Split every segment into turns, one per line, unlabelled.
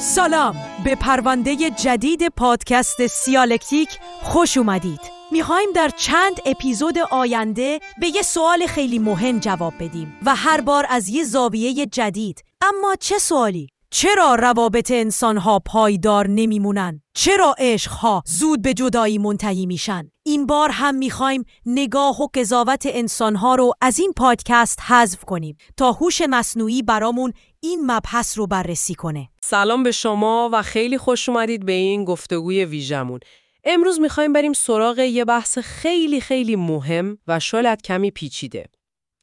سلام، به پرونده جدید پادکست سیالکتیک خوش اومدید. میخوایم در چند اپیزود آینده به یه سوال خیلی مهم جواب بدیم و هر بار از یه زاویه جدید. اما چه سوالی؟ چرا روابط انسان‌ها پایدار نمیمونن؟ چرا عشق‌ها زود به جدایی منتهی میشن؟ این بار هم میخوایم نگاه و قضاوت انسان‌ها رو از این پادکست حذف کنیم تا هوش مصنوعی برامون این مبحث رو بررسی کنه.
سلام به شما و خیلی خوش اومدید به این گفتگوی ویژمون. امروز میخوایم بریم سراغ یه بحث خیلی مهم و شاید کمی پیچیده.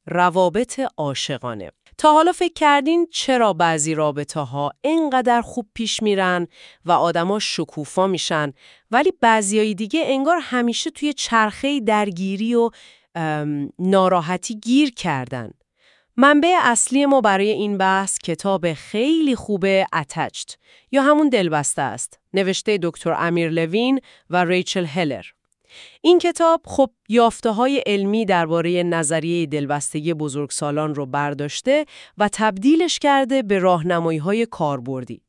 روابط عاشقانه. تا حالا فکر کردین چرا بعضی رابطه ها اینقدر خوب پیش میرن و آدما شکوفا میشن ولی بعضیای دیگه انگار همیشه توی چرخه درگیری و ناراحتی گیر کردن؟ منبع اصلی ما برای این بحث کتاب خیلی خوبه اتچد یا همون دلبسته است، نوشته دکتر امیر لوین و ریچل هلر. این کتاب خب یافته‌های علمی درباره نظریه دلبستگی بزرگسالان رو برداشته و تبدیلش کرده به راهنمایی‌های کاربردی.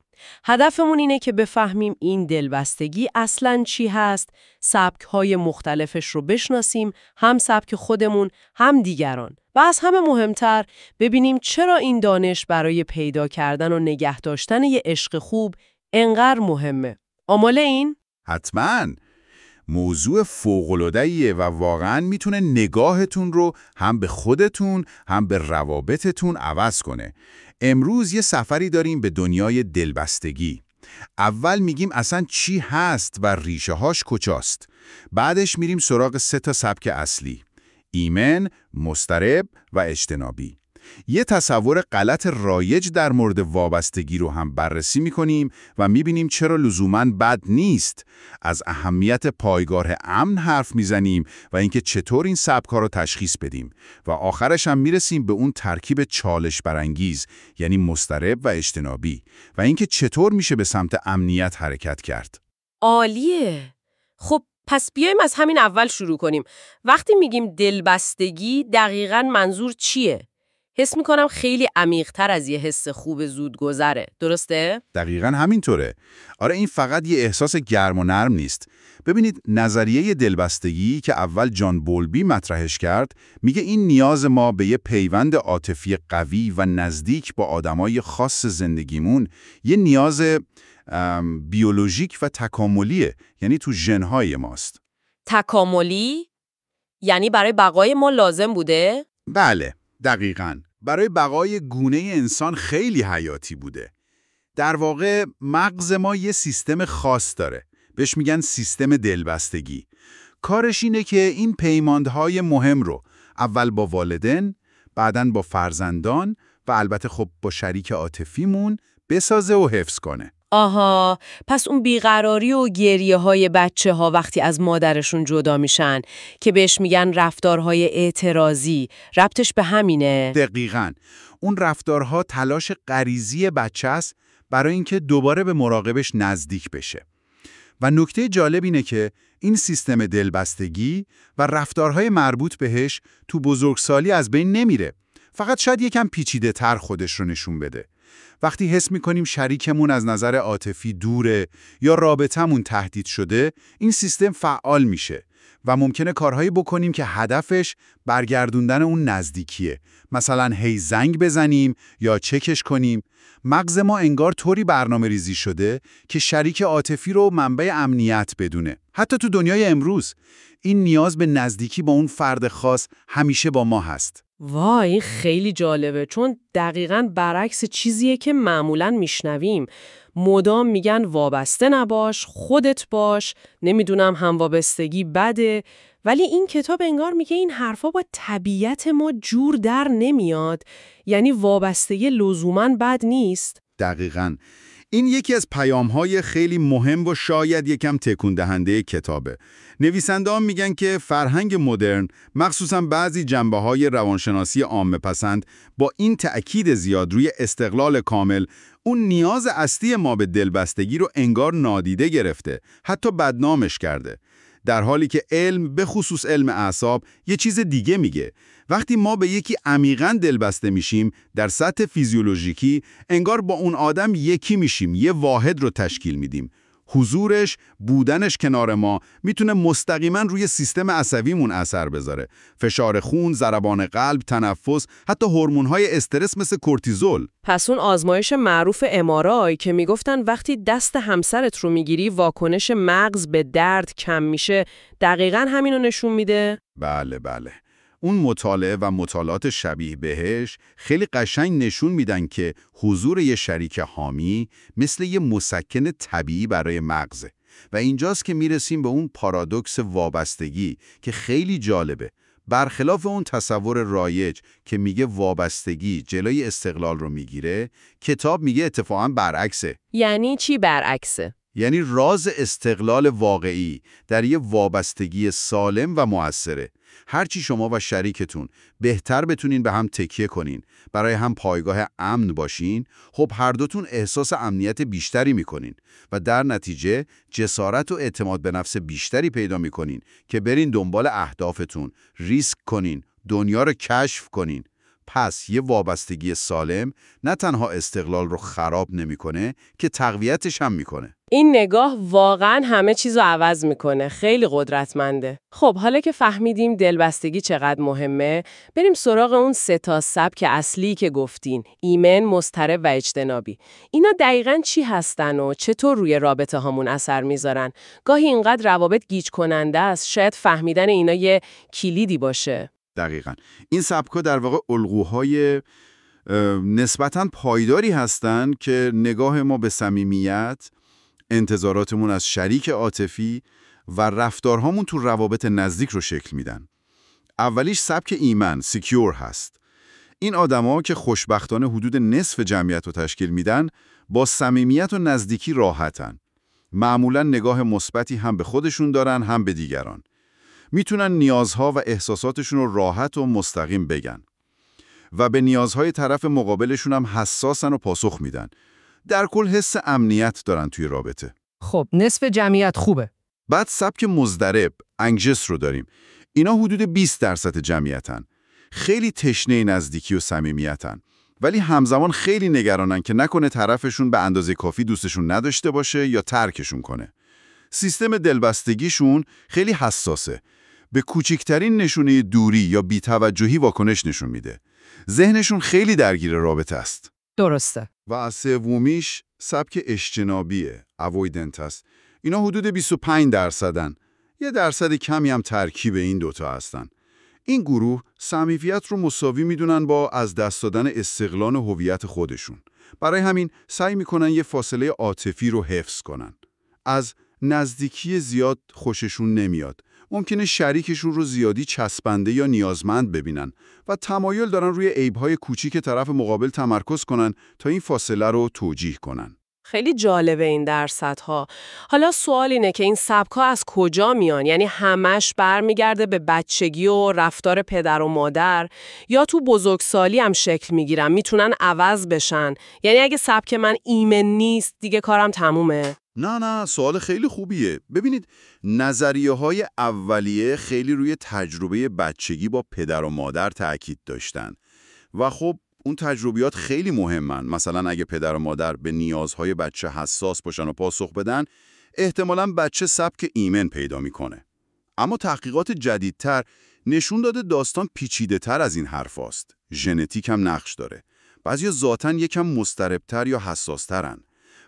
هدفمون اینه که بفهمیم این دلبستگی اصلاً چی هست، سبک‌های مختلفش رو بشناسیم، هم سبک خودمون هم دیگران. و از همه مهمتر ببینیم چرا این دانش برای پیدا کردن و نگه داشتن یه عشق خوب انقدر مهمه. آماده این؟
حتماً. موضوع فوق‌العاده‌ایه و واقعاً میتونه نگاهتون رو هم به خودتون هم به روابطتون عوض کنه. امروز یه سفری داریم به دنیای دلبستگی. اول میگیم اصلاً چی هست و ریشه هاش کجاست. بعدش میریم سراغ 3 سبک اصلی: ایمن، مضطرب و اجتنابی. یه تصور غلط رایج در مورد وابستگی رو هم بررسی می‌کنیم و می‌بینیم چرا لزوماً بد نیست. از اهمیت پایگاه امن حرف می‌زنیم و اینکه چطور این سبک‌ها رو تشخیص بدیم و آخرش هم می‌رسیم به اون ترکیب چالش برانگیز، یعنی مضطرب و اجتنابی، و اینکه چطور میشه به سمت امنیت حرکت کرد.
عالیه. خب پس بیایم از همین اول شروع کنیم. وقتی میگیم دلبستگی دقیقاً منظور چیه؟ حس میکنم خیلی عمیق‌تر از یه حس خوب زودگذره. درسته؟
دقیقاً همینطوره. آره، این فقط یه احساس گرم و نرم نیست. ببینید، نظریه دلبستگی که اول جان بولبی مطرحش کرد میگه این نیاز ما به یه پیوند عاطفی قوی و نزدیک با آدمای خاص زندگیمون یه نیاز بیولوژیک و تکاملیه، یعنی تو ژن‌های ماست.
تکاملی؟ یعنی برای بقای ما لازم بوده؟
بله، دقیقاً. برای بقای گونه انسان خیلی حیاتی بوده. در واقع مغز ما یه سیستم خاص داره. بهش میگن سیستم دلبستگی. کارش اینه که این پیماندهای مهم رو اول با والدین، بعداً با فرزندان و البته خب با شریک عاطفیمون بسازه و حفظ کنه.
آها، پس اون بیقراری و گریه های بچه ها وقتی از مادرشون جدا میشن که بهش میگن رفتارهای اعتراضی، ربطش به همینه؟
دقیقاً. اون رفتارها تلاش غریزی بچه است برای اینکه دوباره به مراقبش نزدیک بشه. و نکته جالب اینه که این سیستم دلبستگی و رفتارهای مربوط بهش تو بزرگسالی از بین نمیره. فقط شاید یکم پیچیده تر خودش رو نشون بده. وقتی حس میکنیم شریکمون از نظر عاطفی دوره یا رابطمون تهدید شده، این سیستم فعال میشه و ممکنه کارهایی بکنیم که هدفش برگردوندن اون نزدیکیه. مثلا هی زنگ بزنیم یا چکش کنیم. مغز ما انگار طوری برنامه ریزی شده که شریک عاطفی رو منبع امنیت بدونه. حتی تو دنیای امروز این نیاز به نزدیکی با اون فرد خاص همیشه با ما هست.
وای، این خیلی جالبه، چون دقیقاً برعکس چیزیه که معمولاً میشنویم. مدام میگن وابسته نباش، خودت باش، نمیدونم هموابستگی بده، ولی این کتاب انگار میگه این حرفا با طبیعت ما جور در نمیاد. یعنی وابستگی لزوماً بد نیست.
دقیقاً. این یکی از پیام‌های خیلی مهم و شاید یکم تکون دهنده کتابه. نویسنده‌ها میگن که فرهنگ مدرن، مخصوصاً بعضی جنبه‌های روانشناسی عامه‌پسند، با این تأکید زیاد روی استقلال کامل، اون نیاز اصلی ما به دلبستگی رو انگار نادیده گرفته، حتی بدنامش کرده. در حالی که علم، به خصوص علم اعصاب، یه چیز دیگه میگه. وقتی ما به یکی عمیقاً دلبسته میشیم، در سطح فیزیولوژیکی انگار با اون آدم یکی میشیم، یه واحد رو تشکیل میدیم. حضورش، بودنش کنار ما میتونه مستقیما روی سیستم عصبیمون اثر بذاره. فشار خون، ضربان قلب، تنفس، حتی هورمون‌های استرس مثل کورتیزول.
پس اون آزمایش معروف MRI که میگفتن وقتی دست همسرت رو میگیری واکنش مغز به درد کم میشه، دقیقاً همینو نشون میده؟
بله. اون مطالعه و مطالعات شبیه بهش خیلی قشنگ نشون میدن که حضور یه شریک حامی مثل یه مسکن طبیعی برای مغزه. و اینجاست که میرسیم به اون پارادوکس وابستگی که خیلی جالبه. برخلاف اون تصور رایج که میگه وابستگی جلوی استقلال رو میگیره، کتاب میگه اتفاقاً برعکسه.
یعنی چی برعکسه؟
یعنی راز استقلال واقعی در یه وابستگی سالم و مؤثره. هرچی شما و شریکتون بهتر بتونین به هم تکیه کنین، برای هم پایگاه امن باشین، خب هر دوتون احساس امنیت بیشتری میکنین و در نتیجه جسارت و اعتماد به نفس بیشتری پیدا میکنین که برین دنبال اهدافتون، ریسک کنین، دنیا رو کشف کنین. پس یه وابستگی سالم نه تنها استقلال رو خراب نمیکنه که تقویتش هم میکنه.
این نگاه واقعاً همه چیزو عوض میکنه. خیلی قدرتمنده. خب حالا که فهمیدیم دلبستگی چقدر مهمه، بریم سراغ اون 3 سبک اصلی که گفتین: ایمن، مضطرب و اجتنابی. اینا دقیقاً چی هستن و چطور روی رابطه هامون اثر میذارن؟ گاهی اینقدر روابط گیج کننده است، شاید فهمیدن اینا یه کلیدی باشه.
دقیقاً. این سبک‌ها در واقع الگوهای نسبتاً پایداری هستن که نگاه ما به صمیمیت، انتظاراتمون از شریک عاطفی و رفتارهامون تو روابط نزدیک رو شکل میدن. اولیش سبک ایمن، سیکیور هست. این آدما که خوشبختانه حدود نصف جمعیت رو تشکیل میدن، با صمیمیت و نزدیکی راحتن. معمولاً نگاه مثبتی هم به خودشون دارن، هم به دیگران. میتونن نیازها و احساساتشون رو راحت و مستقیم بگن و به نیازهای طرف مقابلشون هم حساسن و پاسخ میدن. در کل حس امنیت دارن توی رابطه.
خب نصف جمعیت خوبه.
بعد سبک مضطرب، انگژس رو داریم. اینا حدود 20% جمعیتن. خیلی تشنه نزدیکی و صمیمیتن، ولی همزمان خیلی نگرانن که نکنه طرفشون به اندازه کافی دوستشون نداشته باشه یا ترکشون کنه. سیستم دلبستگیشون خیلی حساسه. به کوچکترین نشونه دوری یا بی‌توجهی واکنش نشون میده. ذهنشون خیلی درگیر رابطه است.
درسته.
و از سومیش سبک اجتنابیه، اوایدنت است. اینا حدود 25%. 1% کمی هم ترکیب این دوتا هستن. این گروه صمیمیت رو مساوی میدونن با از دست دادن استقلال و هویت خودشون. برای همین سعی میکنن یه فاصله عاطفی رو حفظ کنن. از نزدیکی زیاد خوششون نمیاد. ممکنه شریکشون رو زیادی چسبنده یا نیازمند ببینن و تمایل دارن روی عیب‌های کوچیک طرف مقابل تمرکز کنن تا این فاصله رو توجیه کنن.
خیلی جالبه این درصدها. حالا سوال اینه که این سبک‌ها از کجا میان؟ یعنی همش برمیگرده به بچگی و رفتار پدر و مادر، یا تو بزرگسالی هم شکل میگیرن، میتونن عوض بشن؟ یعنی اگه سبک من ایمن نیست دیگه کارم تمومه؟
نه، سوال خیلی خوبیه. ببینید، نظریه‌های اولیه خیلی روی تجربه بچگی با پدر و مادر تأکید داشتن و خب اون تجربیات خیلی مهمن. مثلا اگه پدر و مادر به نیازهای بچه حساس باشن و پاسخ بدن، احتمالاً بچه سبک ایمن پیدا میکنه. اما تحقیقات جدیدتر نشون داده داستان پیچیده‌تر از این حرف است. ژنتیک هم نقش داره. بعضیا ذاتاً یکم مضطرب‌تر یا حساس‌ترن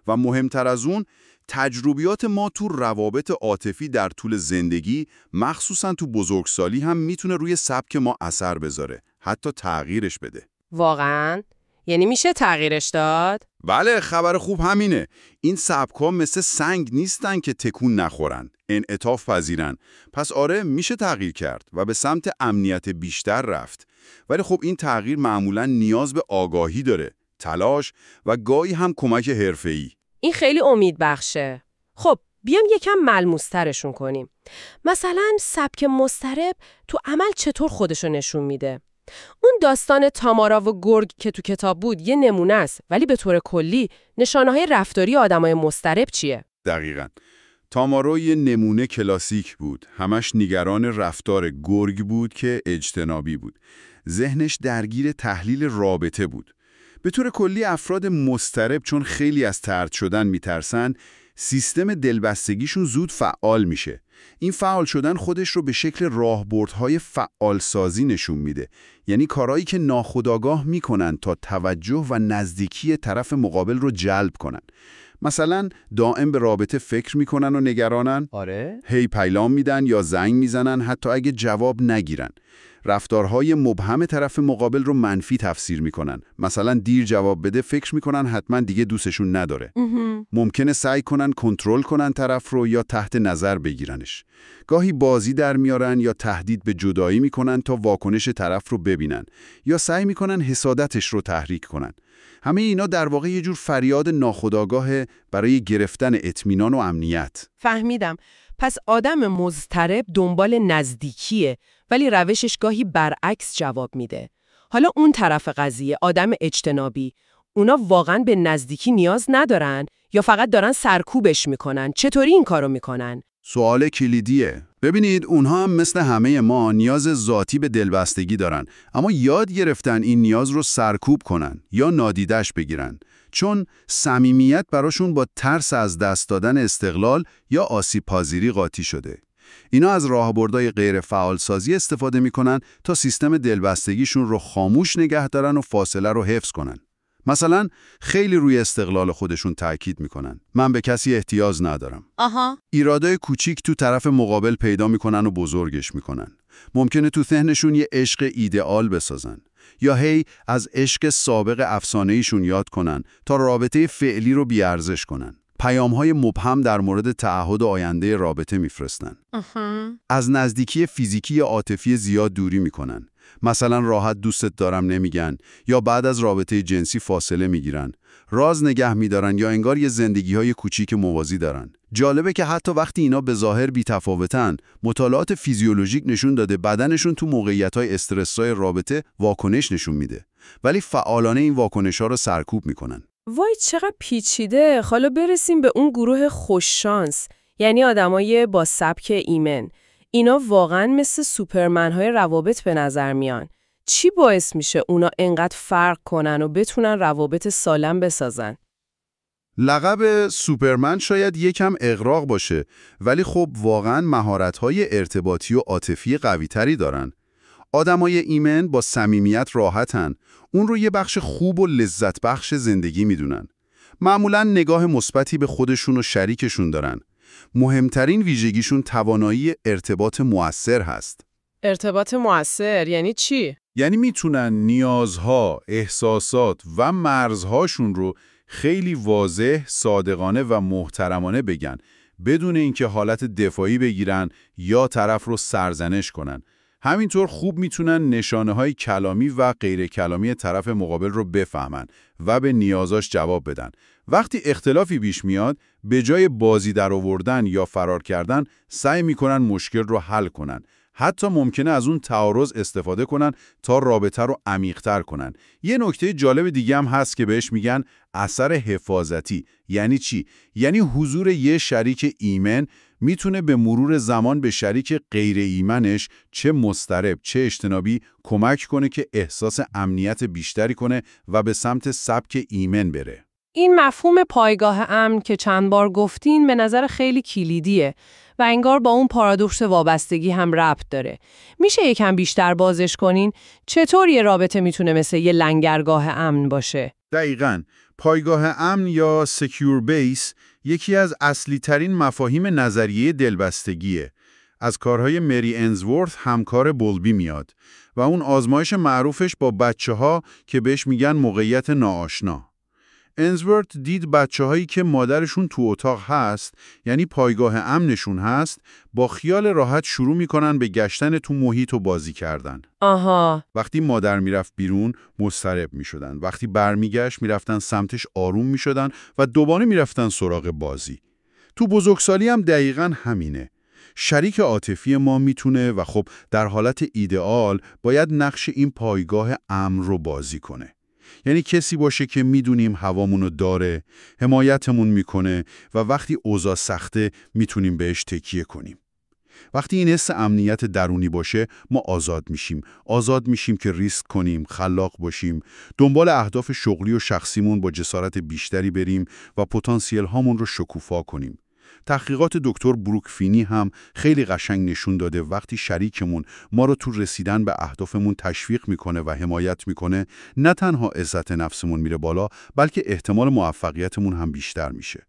و مهمتر از اون، تجربیات ما تو روابط عاطفی در طول زندگی، مخصوصاً تو بزرگسالی، هم میتونه روی سبک ما اثر بذاره، حتی تغییرش بده.
واقعاً؟ یعنی میشه تغییرش داد؟
بله، خبر خوب همینه. این سبک‌ها مثل سنگ نیستن که تکون نخورن، انعطاف پذیرن. پس آره، میشه تغییر کرد و به سمت امنیت بیشتر رفت. ولی خب این تغییر معمولاً نیاز به آگاهی داره، تلاش و گاهی هم کمک حرفه‌ای.
این خیلی امید بخشه. خب بیام یکم ملموس‌ترشون کنیم. مثلا سبک مضطرب تو عمل چطور خودشو نشون میده؟ اون داستان تامارا و گرگ که تو کتاب بود یه نمونه است، ولی به طور کلی نشانه‌های رفتاری آدمای مضطرب چیه؟
دقیقاً. تامارو یه نمونه کلاسیک بود. همش نگران رفتار گرگ بود که اجتنابی بود. ذهنش درگیر تحلیل رابطه بود. به طور کلی افراد مضطرب چون خیلی از طرد شدن میترسن، سیستم دلبستگیشون زود فعال میشه. این فعال شدن خودش رو به شکل راهبردهای فعالسازی نشون میده. یعنی کارهایی که ناخودآگاه میکنن تا توجه و نزدیکی طرف مقابل رو جلب کنن. مثلا دائم به رابطه فکر میکنن و نگرانن.
آره؟
هی پیام میدن یا زنگ میزنن حتی اگه جواب نگیرن. رفتارهای مبهم طرف مقابل رو منفی تفسیر میکنن. مثلا دیر جواب بده فکر میکنن حتما دیگه دوستشون نداره. ممکنه سعی کنن کنترل کنن طرف رو یا تحت نظر بگیرنش. گاهی بازی در میارن یا تهدید به جدایی میکنن تا واکنش طرف رو ببینن یا سعی میکنن حسادتش رو تحریک کنن. همه اینا در واقع یه جور فریاد ناخودآگاه برای گرفتن اطمینان و امنیت.
فهمیدم. پس آدم مضطرب دنبال نزدیکیه ولی روشش گاهی برعکس جواب میده. حالا اون طرف قضیه، آدم اجتنابی، اونا واقعاً به نزدیکی نیاز ندارن یا فقط دارن سرکوبش میکنن؟ چطوری این کارو میکنن؟
سوال کلیدیه. ببینید اونها هم مثل همه ما نیاز ذاتی به دلبستگی دارن، اما یاد گرفتن این نیاز رو سرکوب کنن یا نادیدش بگیرن، چون صمیمیت براشون با ترس از دست دادن استقلال یا آسیب‌پذیری قاطی شده. اینا از راهبردهای غیر فعالسازی استفاده میکنن تا سیستم دلبستگیشون رو خاموش نگه دارن و فاصله رو حفظ کنن. مثلا خیلی روی استقلال خودشون تاکید میکنن. من به کسی احتیاج ندارم. ایرادای کوچیک تو طرف مقابل پیدا میکنن و بزرگش میکنن. ممکنه تو ذهنشون یه عشق ایدئال بسازن یا هی از عشق سابق افسانه‌ایشون یاد کنن تا رابطه فعلی رو بی‌ارزش کنن. پیام‌های مبهم در مورد تعهد آینده رابطه میفرستن. از نزدیکی فیزیکی یا عاطفی زیاد دوری میکنن. مثلا راحت دوستت دارم نمیگن یا بعد از رابطه جنسی فاصله میگیرن. راز نگه میدارن یا انگار یه زندگی‌های کوچیک موازی دارن. جالبه که حتی وقتی اینا به ظاهر بی‌تفاوتن، مطالعات فیزیولوژیک نشون داده بدنشون تو موقعیت‌های استرس‌های رابطه واکنش نشون میده. ولی فعالانه این واکنش‌ها رو سرکوب میکنن.
وای چقدر پیچیده. حالا برسیم به اون گروه خوششانس، یعنی آدمای با سبک ایمن. اینا واقعاً مثل سوپرمن‌های روابط به نظر میان. چی باعث میشه اونا انقدر فرق کنن و بتونن روابط سالم بسازن؟
لقب سوپرمن شاید یکم اغراق باشه، ولی خب واقعاً مهارت‌های ارتباطی و عاطفی قوی‌تری دارن. آدمای ایمن با صمیمیت راحتن، اون رو یه بخش خوب و لذت بخش زندگی میدونن. معمولاً نگاه مثبتی به خودشون و شریکشون دارن. مهمترین ویژگیشون توانایی ارتباط مؤثر هست.
ارتباط مؤثر یعنی چی؟
یعنی میتونن نیازها، احساسات و مرزهاشون رو خیلی واضح، صادقانه و محترمانه بگن، بدون اینکه حالت دفاعی بگیرن یا طرف رو سرزنش کنن. همینطور خوب میتونن نشانه‌های کلامی و غیر کلامی طرف مقابل رو بفهمن و به نیازاش جواب بدن. وقتی اختلافی پیش میاد، به جای بازی در آوردن یا فرار کردن، سعی میکنن مشکل رو حل کنن. حتی ممکنه از اون تعارض استفاده کنن تا رابطه رو عمیق‌تر کنن. یه نکته جالب دیگه هم هست که بهش میگن اثر حفاظتی. یعنی چی؟ یعنی حضور یه شریک ایمن میتونه به مرور زمان به شریک غیر ایمنش، چه مضطرب چه اجتنابی، کمک کنه که احساس امنیت بیشتری کنه و به سمت سبک ایمن بره.
این مفهوم پایگاه امن که چند بار گفتین به نظر خیلی کلیدیه و انگار با اون پارادوکس وابستگی هم ربط داره. میشه یکم بیشتر بازش کنین؟ چطور یه رابطه میتونه مثل یه لنگرگاه امن باشه؟
دقیقاً. پایگاه امن یا سکیور بیس یکی از اصلی ترین مفاهیم نظریه دلبستگیه. از کارهای مری انزورث همکار بولبی میاد و اون آزمایش معروفش با بچه‌ها که بهش میگن موقعیت ناآشنا. انزورث دید بچه‌هایی که مادرشون تو اتاق هست، یعنی پایگاه امنشون هست، با خیال راحت شروع میکنن به گشتن تو محیط و بازی کردن. وقتی مادر میرفت بیرون مضطرب میشدن، وقتی برمیگشت میرفتن سمتش آروم میشدن و دوباره میرفتن سراغ بازی. تو بزرگسالی هم دقیقاً همینه. شریک عاطفی ما میتونه و خب در حالت ایدئال باید نقش این پایگاه امن رو بازی کنه. یعنی کسی باشه که میدونیم هوامونو داره، حمایتمون میکنه و وقتی اوضاع سخته میتونیم بهش تکیه کنیم. وقتی این حس امنیت درونی باشه، ما آزاد میشیم که ریسک کنیم، خلاق باشیم، دنبال اهداف شغلی و شخصیمون با جسارت بیشتری بریم و پتانسیل هامون رو شکوفا کنیم. تحقیقات دکتر بروک فینی هم خیلی قشنگ نشون داده وقتی شریکمون ما رو تو رسیدن به اهدافمون تشویق میکنه و حمایت میکنه، نه تنها عزت نفسمون میره بالا، بلکه احتمال موفقیتمون هم بیشتر میشه.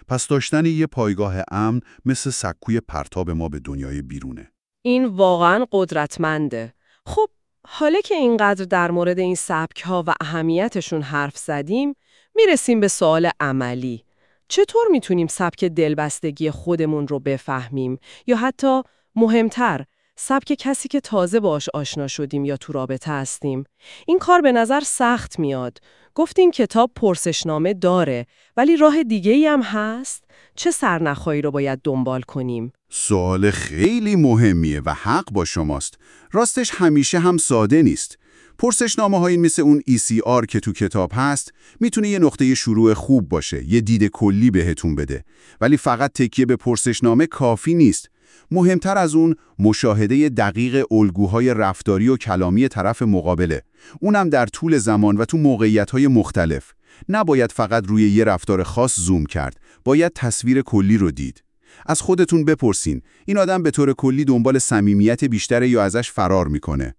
پس داشتن یه پایگاه امن مثل سکوی پرتاب ما به دنیای بیرونه.
این واقعاً قدرتمنده. خب حالا که اینقدر در مورد این سبک‌ها و اهمیتشون حرف زدیم، میرسیم به سوال عملی. چطور میتونیم سبک دلبستگی خودمون رو بفهمیم یا حتی مهمتر سبک کسی که تازه باش آشنا شدیم یا تو رابطه هستیم؟ این کار به نظر سخت میاد. گفتین کتاب پرسشنامه داره، ولی راه دیگه‌ای هم هست؟ چه سرنخایی رو باید دنبال کنیم؟
سوال خیلی مهمیه و حق با شماست. راستش همیشه هم ساده نیست. پرسشنامه‌هایی مثل اون ECR که تو کتاب هست میتونه یه نقطه شروع خوب باشه، یه دید کلی بهتون بده. ولی فقط تکیه به پرسشنامه کافی نیست. مهمتر از اون مشاهده دقیق الگوهای رفتاری و کلامی طرف مقابله. اونم در طول زمان و تو موقعیت‌های مختلف. نباید فقط روی یه رفتار خاص زوم کرد. باید تصویر کلی رو دید. از خودتون بپرسین، این آدم به طور کلی دنبال صمیمیت بیشتره یا ازش فرار میکنه؟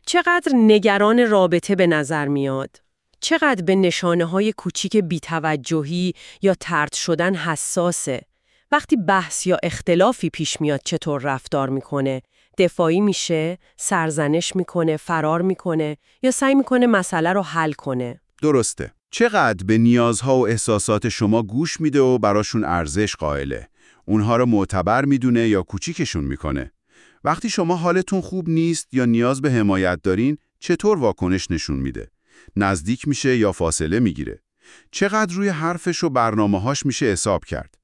چقدر نگران رابطه به نظر میاد؟ چقدر به نشانه‌های کوچیک بی‌توجهی یا طرد شدن حساسه؟ وقتی بحث یا اختلافی پیش میاد چطور رفتار میکنه؟ دفاعی میشه، سرزنش میکنه، فرار میکنه یا سعی میکنه مسئله رو حل کنه؟
درسته. چقدر به نیازها و احساسات شما گوش میده و براشون ارزش قائله؟ اونها رو معتبر میدونه یا کوچیکشون میکنه؟ وقتی شما حالتون خوب نیست یا نیاز به حمایت دارین، چطور واکنش نشون میده؟ نزدیک میشه یا فاصله میگیره؟ چقدر روی حرفش و برنامه‌هاش میشه حساب کرد؟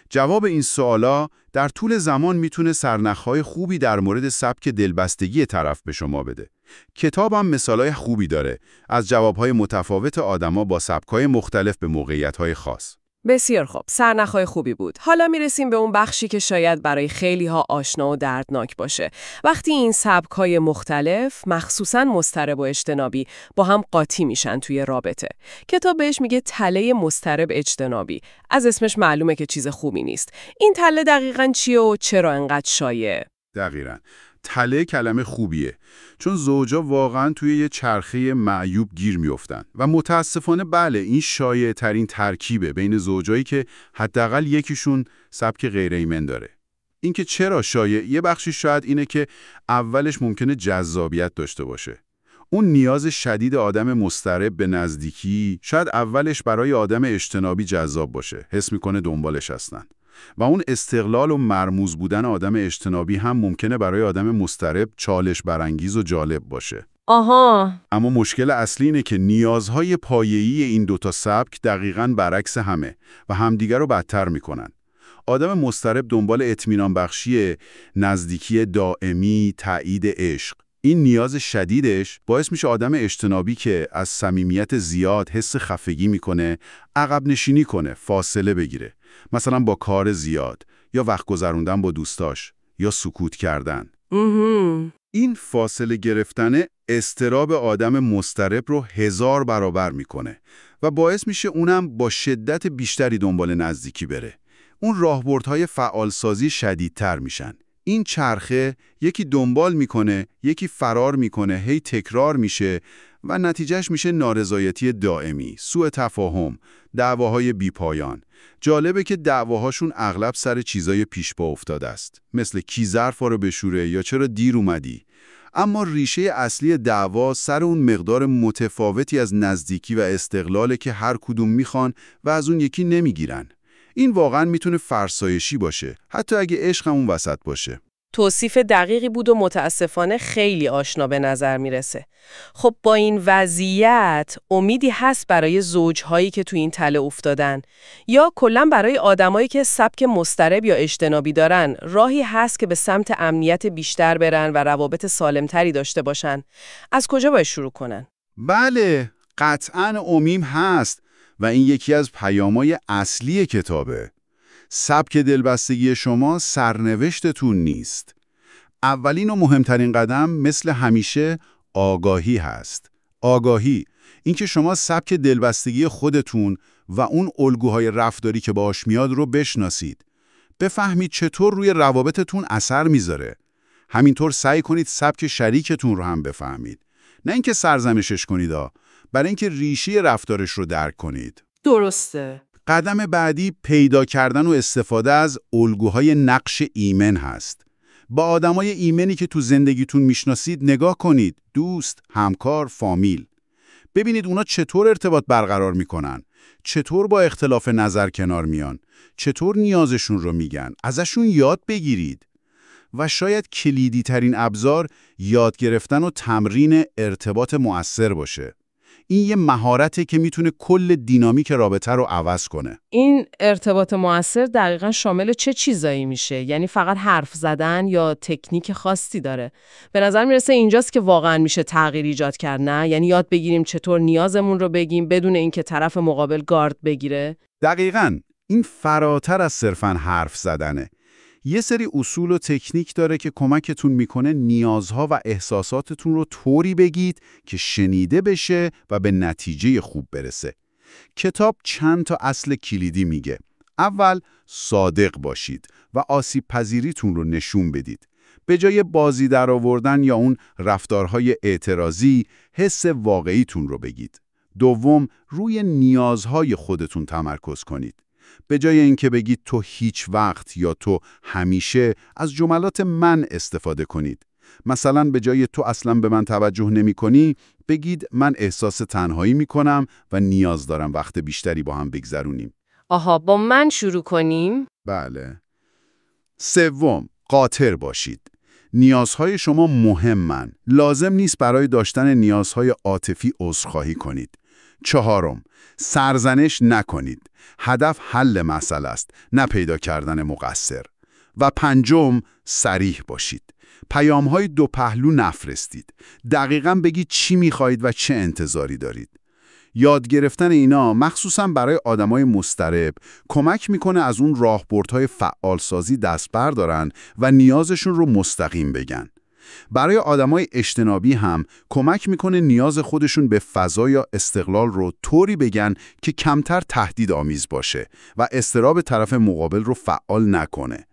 جواب این سوالا در طول زمان میتونه سرنخ‌های خوبی در مورد سبک دلبستگی طرف به شما بده. کتابم مثالای خوبی داره از جوابهای متفاوت آدما با سبک‌های مختلف به موقعیت‌های خاص.
بسیار خوب، سرنخ‌های خوبی بود. حالا میرسیم به اون بخشی که شاید برای خیلی‌ها آشنا و دردناک باشه. وقتی این سبک‌های مختلف، مخصوصاً مضطرب و اجتنابی، با هم قاطی میشن توی رابطه. کتاب بهش میگه تله مضطرب اجتنابی. از اسمش معلومه که چیز خوبی نیست. این تله دقیقاً چیه و چرا انقدر شایعه؟
دقیقاً. تله کلمه خوبیه، چون زوجا واقعاً توی یه چرخه معیوب گیر میافتن و متاسفانه بله، این شایع ترین ترکیبه بین زوجایی که حداقل یکیشون سبک غیر ایمن داره. اینکه چرا شایع، یه بخشی شاید اینه که اولش ممکنه جذابیت داشته باشه. اون نیاز شدید آدم مضطرب به نزدیکی شاید اولش برای آدم اجتنابی جذاب باشه، حس میکنه دنبالش هستن. و اون استقلال و مرموز بودن آدم اجتنابی هم ممکنه برای آدم مضطرب چالش برانگیز و جالب باشه.
آها.
اما مشکل اصلی اینه که نیازهای پایه‌ای این دوتا سبک دقیقاً برعکس همه و همدیگر رو بدتر میکنن. آدم مضطرب دنبال اطمینان بخشی، نزدیکی دائمی، تایید عشق. این نیاز شدیدش باعث میشه آدم اجتنابی که از صمیمیت زیاد حس خفگی میکنه، عقب نشینی کنه، فاصله بگیره. مثلا با کار زیاد یا وقت گذروندن با دوستاش یا سکوت کردن. این فاصله گرفتن اضطراب آدم مضطرب رو 1000 برابر میکنه و باعث میشه اونم با شدت بیشتری دنبال نزدیکی بره. اون راهبردهای فعالسازی شدیدتر میشن. این چرخه یکی دنبال میکنه، یکی فرار میکنه، هی تکرار میشه و نتیجهش میشه نارضایتی دائمی، سوء تفاهم، دعواهای بیپایان. جالبه که دعواهاشون اغلب سر چیزای پیش پا افتاده است، مثل کی ظرفا رو بشوره یا چرا دیر اومدی. اما ریشه اصلی دعوا سر اون مقدار متفاوتی از نزدیکی و استقلاله که هر کدوم میخوان و از اون یکی نمیگیرن. این واقعا میتونه فرسایشی باشه، حتی اگه عشق اون وسط باشه.
توصیف دقیقی بود و متاسفانه خیلی آشنا به نظر میرسه. خب با این وضعیت امیدی هست برای زوجهایی که تو این تله افتادن یا کلاً برای آدمایی که سبک مضطرب یا اجتنابی دارن؟ راهی هست که به سمت امنیت بیشتر برن و روابط سالمتری داشته باشن؟ از کجا باید شروع کنن؟
بله، قطعاً امیم هست و این یکی از پیام‌های اصلی کتابه. سبک دلبستگی شما سرنوشتتون نیست. اولین و مهمترین قدم مثل همیشه آگاهی هست. آگاهی، اینکه شما سبک دلبستگی خودتون و اون الگوهای رفتاری که باهاش میاد رو بشناسید. بفهمید چطور روی روابطتون اثر میذاره. همینطور سعی کنید سبک شریکتون رو هم بفهمید. نه اینکه سرزنشش کنید، برای اینکه ریشه رفتارش رو درک کنید.
درسته.
قدم بعدی پیدا کردن و استفاده از الگوهای نقش ایمن هست. با آدمای ایمنی که تو زندگیتون میشناسید نگاه کنید. دوست، همکار، فامیل. ببینید اونا چطور ارتباط برقرار میکنن. چطور با اختلاف نظر کنار میان. چطور نیازشون رو میگن. ازشون یاد بگیرید. و شاید کلیدی ترین ابزار یاد گرفتن و تمرین ارتباط مؤثر باشه. این یه مهارته که میتونه کل دینامیک رابطه رو عوض کنه.
این ارتباط مؤثر دقیقاً شامل چه چیزایی میشه؟ یعنی فقط حرف زدن یا تکنیک خاصی داره؟ به نظر میرسه اینجاست که واقعاً میشه تغییر ایجاد کرد، نه؟ یعنی یاد بگیریم چطور نیازمون رو بگیم بدون اینکه طرف مقابل گارد بگیره؟
دقیقاً. این فراتر از صرفاً حرف زدنه. یه سری اصول و تکنیک داره که کمکتون میکنه نیازها و احساساتتون رو طوری بگید که شنیده بشه و به نتیجه خوب برسه. کتاب چند تا اصل کلیدی میگه. اول، صادق باشید و آسیب پذیریتون رو نشون بدید. به جای بازی در آوردن یا اون رفتارهای اعتراضی، حس واقعیتون رو بگید. دوم، روی نیازهای خودتون تمرکز کنید. به جای اینکه بگید تو هیچ وقت یا تو همیشه، از جملات من استفاده کنید. مثلا به جای تو اصلا به من توجه نمی کنی، بگید من احساس تنهایی می کنم و نیاز دارم وقت بیشتری با هم بگذرونیم.
آها، با من شروع کنیم؟
بله. سوم، قاطر باشید. نیازهای شما مهمن. لازم نیست برای داشتن نیازهای عاطفی عذرخواهی کنید. چهارم، سرزنش نکنید. هدف حل مسئله است، نه پیدا کردن مقصر. و پنجم، صریح باشید. پیام‌های دو پهلو نفرستید. دقیقاً بگید چی می‌خواید و چه انتظاری دارید. یاد گرفتن اینا مخصوصاً برای آدمای مضطرب کمک میکنه از اون راهبردهای فعالسازی دست بردارن و نیازشون رو مستقیم بگن. برای آدمای اجتنابی هم کمک میکنه نیاز خودشون به فضا یا استقلال رو طوری بگن که کمتر تهدیدآمیز باشه و اضطراب طرف مقابل رو فعال نکنه.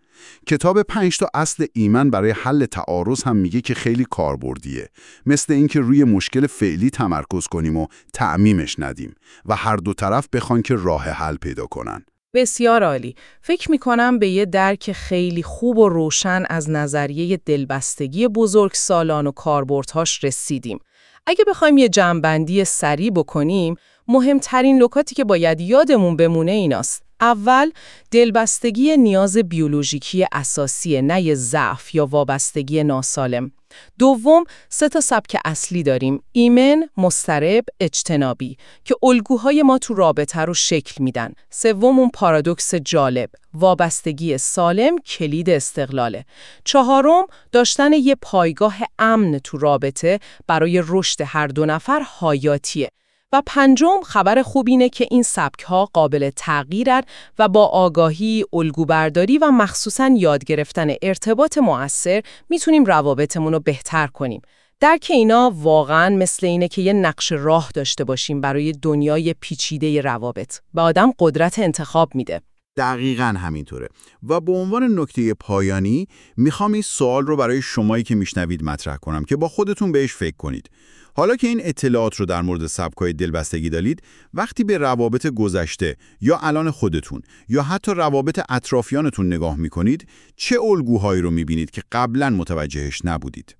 کتاب 5 تا اصل ایمن برای حل تعارض هم میگه که خیلی کاربردیه. مثل اینکه روی مشکل فعلی تمرکز کنیم و تعمیمش ندیم و هر دو طرف بخوان که راه حل پیدا کنن.
بسیار عالی. فکر می‌کنم به یه درک خیلی خوب و روشن از نظریه دلبستگی بزرگسالان و کاربردهاش رسیدیم. اگه بخوایم یه جمع‌بندی سریع بکنیم، مهمترین نکاتی که باید یادمون بمونه ایناست. اول، دلبستگی نیاز بیولوژیکی اساسیه، نه یه ضعف یا وابستگی ناسالم. دوم، 3 تا سبک اصلی داریم: ایمن، مضطرب، اجتنابی، که الگوهای ما تو رابطه رو شکل میدن. سوم، اون پارادوکس جالب: وابستگی سالم کلید استقلاله. چهارم، داشتن یه پایگاه امن تو رابطه برای رشد هر دو نفر حیاتیه. و پنجم، خبر خوب اینه که این سبک‌ها قابل تغییرن و با آگاهی، الگوبرداری و مخصوصاً یاد گرفتن ارتباط مؤثر میتونیم روابطمون رو بهتر کنیم. درک اینا واقعاً مثل اینه که یه نقش راه داشته باشیم برای دنیای پیچیده روابط. به آدم قدرت انتخاب میده.
دقیقاً همینطوره. و به عنوان نکته پایانی میخوام این سوال رو برای شمایی که میشنوید مطرح کنم که با خودتون بهش فکر کنید. حالا که این اطلاعات رو در مورد سبک‌های دلبستگی دارید، وقتی به روابط گذشته یا الان خودتون یا حتی روابط اطرافیانتون نگاه میکنید، چه الگوهایی رو میبینید که قبلاً متوجهش نبودید؟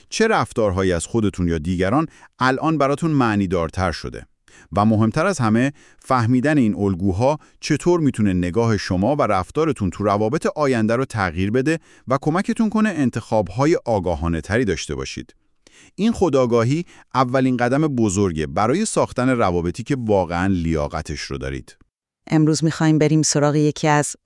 چه رفتارهایی از خودتون یا دیگران الان براتون معنیدارتر شده؟ و مهمتر از همه، فهمیدن این الگوها چطور میتونه نگاه شما و رفتارتون تو روابط آینده رو تغییر بده و کمکتون کنه انتخاب‌های آگاهانه تری داشته باشید. این خودآگاهی اولین قدم بزرگه برای ساختن روابطی که واقعاً لیاقتش رو دارید.
امروز می‌خوایم بریم سراغ یکی از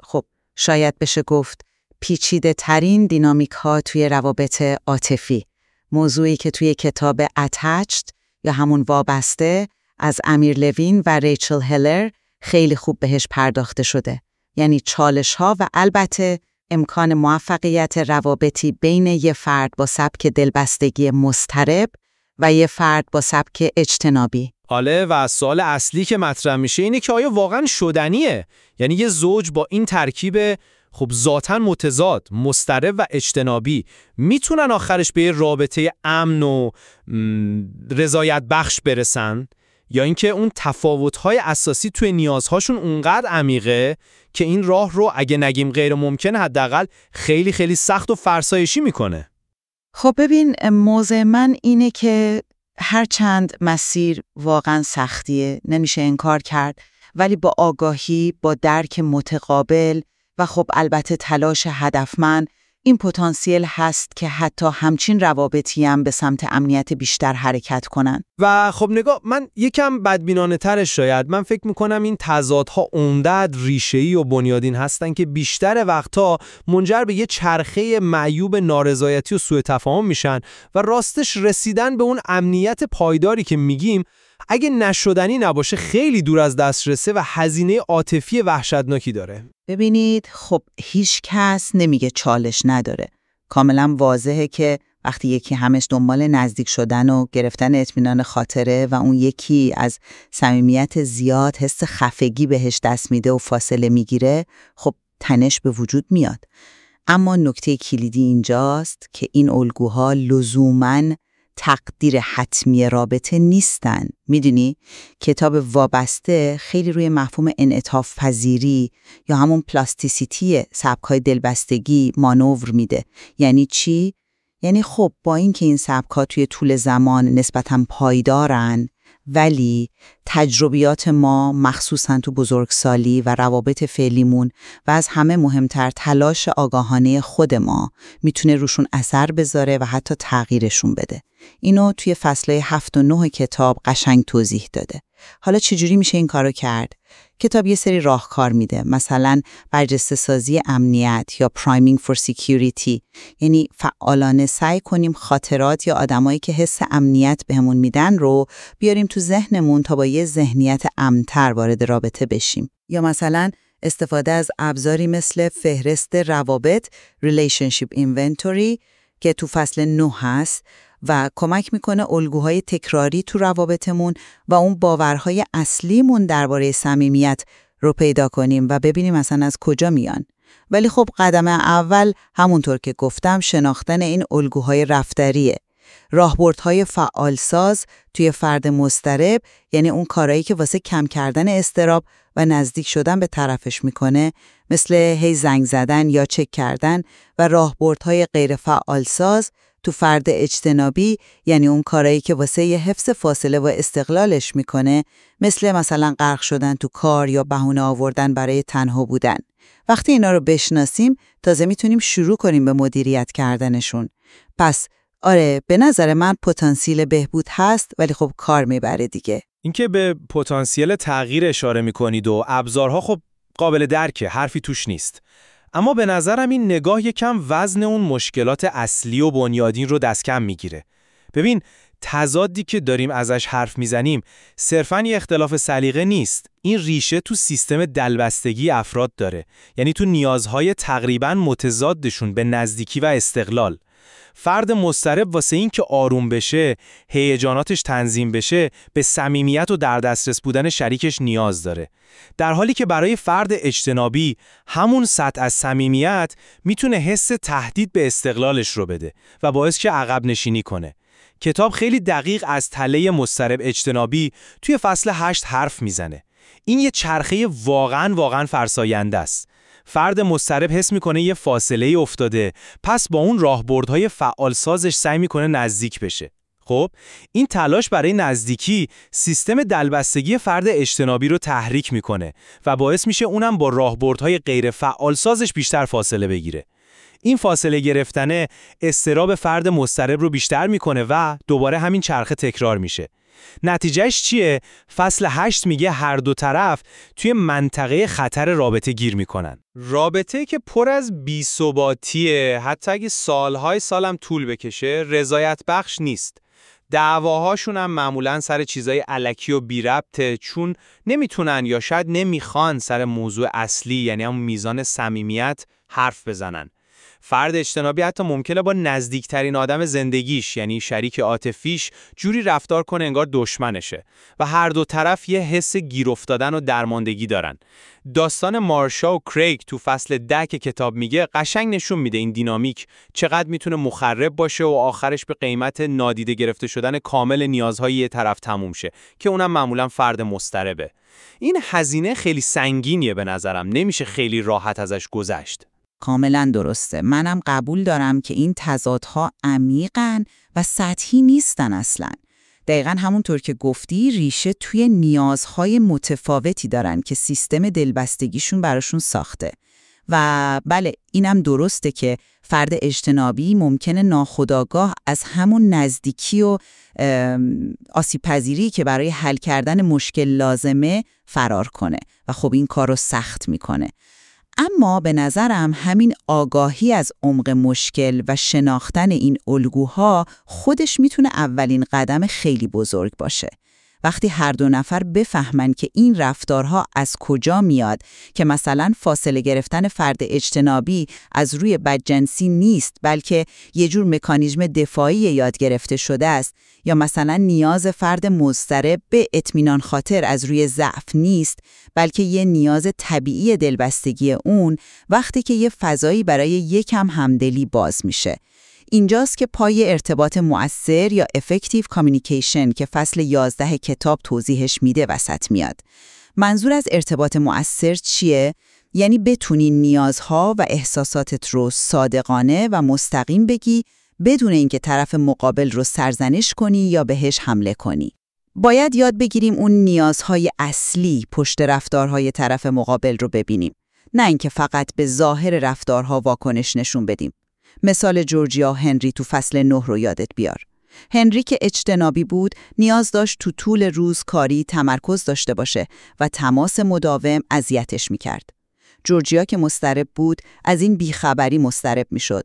شاید بشه گفت پیچیده ترین دینامیک ها توی روابط عاطفی. موضوعی که توی کتاب Attached یا همون وابسته از امیر لوین و ریچل هلر خیلی خوب بهش پرداخته شده. یعنی چالش‌ها و البته امکان موفقیت روابطی بین یه فرد با سبک دلبستگی مضطرب و یه فرد با سبک اجتنابی.
حالا و سوال اصلی که مطرح میشه اینه که آیا واقعا شدنیه؟ یعنی یه زوج با این ترکیب خب ذاتاً متضاد، مضطرب و اجتنابی میتونن آخرش به یه رابطه امن و رضایت بخش برسن؟ یا اینکه اون تفاوت‌های اساسی توی نیازهاشون اونقدر عمیقه که این راه رو اگه نگیم غیر ممکنه حداقل خیلی خیلی سخت و فرسایشی میکنه؟
خب ببین، موضع من اینه که هرچند مسیر واقعا سختیه، نمیشه انکار کرد، ولی با آگاهی، با درک متقابل و خب البته تلاش هدفمند، این پتانسیل هست که حتی همچین روابطی هم به سمت امنیت بیشتر حرکت کنن.
و خب نگاه، من یکم بدبینانه ترش شاید، من فکر میکنم این تضادها اونقدر ریشه‌ای و بنیادین هستن که بیشتر وقتها منجر به یه چرخه معیوب نارضایتی و سوء تفاهم میشن و راستش رسیدن به اون امنیت پایداری که میگیم اگه نشدنی نباشه خیلی دور از دسترسه و هزینه عاطفی وحشتناکی داره.
ببینید، خب هیچ کس نمیگه چالش نداره. کاملا واضحه که وقتی یکی همش دنبال نزدیک شدن و گرفتن اطمینان خاطره و اون یکی از صمیمیت زیاد حس خفگی بهش دست میده و فاصله میگیره، خب تنش به وجود میاد. اما نکته کلیدی اینجاست که این الگوها لزوماً تقدیر حتمی رابطه نیستن. میدونی؟ کتاب وابسته خیلی روی مفهوم انعطاف پذیری یا همون پلاستیسیتی سبکای دلبستگی مانور میده. یعنی چی؟ یعنی خب با اینکه این سبکا توی طول زمان نسبتاً پایدارن، ولی تجربیات ما مخصوصاً تو بزرگسالی و روابط فعلیمون و از همه مهمتر تلاش آگاهانه خود ما میتونه روشون اثر بذاره و حتی تغییرشون بده. اینو توی فصلهای 7 و 9 کتاب قشنگ توضیح داده. حالا چجوری میشه این کارو کرد؟ کتاب یه سری راهکار میده، مثلا برجسته سازی امنیت یا priming for security، یعنی فعالانه سعی کنیم خاطرات یا آدمایی که حس امنیت بهمون میدن رو بیاریم تو ذهنمون تا با یه ذهنیت امن‌تر وارد رابطه بشیم. یا مثلا استفاده از ابزاری مثل فهرست روابط relationship inventory که تو فصل 9 هست و کمک میکنه الگوهای تکراری تو روابطمون و اون باورهای اصلیمون درباره صمیمیت رو پیدا کنیم و ببینیم مثلا از کجا میان. ولی خب قدم اول همونطور که گفتم شناختن این الگوهای رفتاریه. راهبردهای فعالساز توی فرد مضطرب، یعنی اون کارهایی که واسه کم کردن اضطراب و نزدیک شدن به طرفش میکنه، مثل هی زنگ زدن یا چک کردن، و راهبردهای غیر فعالساز تو فرد اجتنابی، یعنی اون کارهایی که واسه یه حفظ فاصله و استقلالش میکنه، مثلا غرق شدن تو کار یا بهونه آوردن برای تنها بودن. وقتی اینا رو بشناسیم تازه میتونیم شروع کنیم به مدیریت کردنشون. پس آره، به نظر من پتانسیل بهبود هست، ولی خب کار میبره دیگه.
اینکه به پتانسیل تغییر اشاره میکنید و ابزارها خب قابل درکه، حرفی توش نیست. اما به نظرم این نگاه یکم وزن اون مشکلات اصلی و بنیادین رو دست کم میگیره. ببین، تضادی که داریم ازش حرف میزنیم صرفاً یه اختلاف سلیقه نیست. این ریشه تو سیستم دلبستگی افراد داره، یعنی تو نیازهای تقریباً متضادشون به نزدیکی و استقلال. فرد مضطرب واسه این که آروم بشه، هیجاناتش تنظیم بشه، به صمیمیت و در دسترس بودن شریکش نیاز داره. در حالی که برای فرد اجتنابی همون سطح از صمیمیت میتونه حس تهدید به استقلالش رو بده و باعث شه عقب نشینی کنه. کتاب خیلی دقیق از تله مضطرب اجتنابی توی فصل 8 حرف میزنه. این یه چرخه واقعاً فرساینده است. فرد مضطرب حس میکنه یه فاصله افتاده، پس با اون راهبردهای فعالسازش سعی میکنه نزدیک بشه. خب این تلاش برای نزدیکی سیستم دلبستگی فرد اجتنابی رو تحریک میکنه و باعث میشه اونم با راهبردهای غیر فعالسازش بیشتر فاصله بگیره. این فاصله گرفتن اضطراب فرد مضطرب رو بیشتر میکنه و دوباره همین چرخه تکرار میشه. نتیجهش چیه؟ فصل 8 میگه هر دو طرف توی منطقه خطر رابطه گیر میکنن. رابطه که پر از بی‌ثباتیه، حتی اگه سالهای سالم طول بکشه، رضایت بخش نیست. دعواهاشون هم معمولاً سر چیزای الکی و بی ربطه، چون نمیتونن یا شاید نمیخوان سر موضوع اصلی یعنی همون میزان صمیمیت حرف بزنن. فرد اجتنابی حتی ممکنه با نزدیکترین آدم زندگیش یعنی شریک عاطفیش جوری رفتار کنه انگار دشمنشه و هر دو طرف یه حس گیر افتادن و درماندگی دارن. داستان مارشا و کریگ تو فصل 10 که کتاب میگه قشنگ نشون میده این دینامیک چقدر میتونه مخرب باشه و آخرش به قیمت نادیده گرفته شدن کامل نیازهای یه طرف تموم شه که اونم معمولا فرد مضطربه. این هزینه خیلی سنگینیه به نظرم، نمیشه خیلی راحت ازش گذشت.
کاملا درسته. منم قبول دارم که این تضادها عمیقن و سطحی نیستن اصلا. دقیقا همونطور که گفتی ریشه توی نیازهای متفاوتی دارن که سیستم دلبستگیشون براشون ساخته. و بله اینم درسته که فرد اجتنابی ممکنه ناخودآگاه از همون نزدیکی و آسیب‌پذیری که برای حل کردن مشکل لازمه فرار کنه و خب این کار رو سخت میکنه. اما به نظرم همین آگاهی از عمق مشکل و شناختن این الگوها خودش میتونه اولین قدم خیلی بزرگ باشه. وقتی هر دو نفر بفهمن که این رفتارها از کجا میاد، که مثلا فاصله گرفتن فرد اجتنابی از روی بدجنسی نیست بلکه یه جور مکانیزم دفاعی یاد گرفته شده است، یا مثلا نیاز فرد مضطرب به اطمینان خاطر از روی ضعف نیست بلکه یه نیاز طبیعی دلبستگی اون، وقتی که یه فضایی برای یکم همدلی باز میشه. اینجاست که پای ارتباط مؤثر یا effective communication که فصل 11 کتاب توضیحش میده وسط میاد. منظور از ارتباط مؤثر چیه؟ یعنی بتونی نیازها و احساساتت رو صادقانه و مستقیم بگی بدون اینکه طرف مقابل رو سرزنش کنی یا بهش حمله کنی. باید یاد بگیریم اون نیازهای اصلی پشت رفتارهای طرف مقابل رو ببینیم، نه اینکه فقط به ظاهر رفتارها واکنش نشون بدیم. مثال جورجیا و هنری تو فصل 9 رو یادت بیار. هنری که اجتنابی بود نیاز داشت تو طول روز کاری تمرکز داشته باشه و تماس مداوم اذیتش میکرد. جورجیا که مضطرب بود از این بیخبری مضطرب میشد.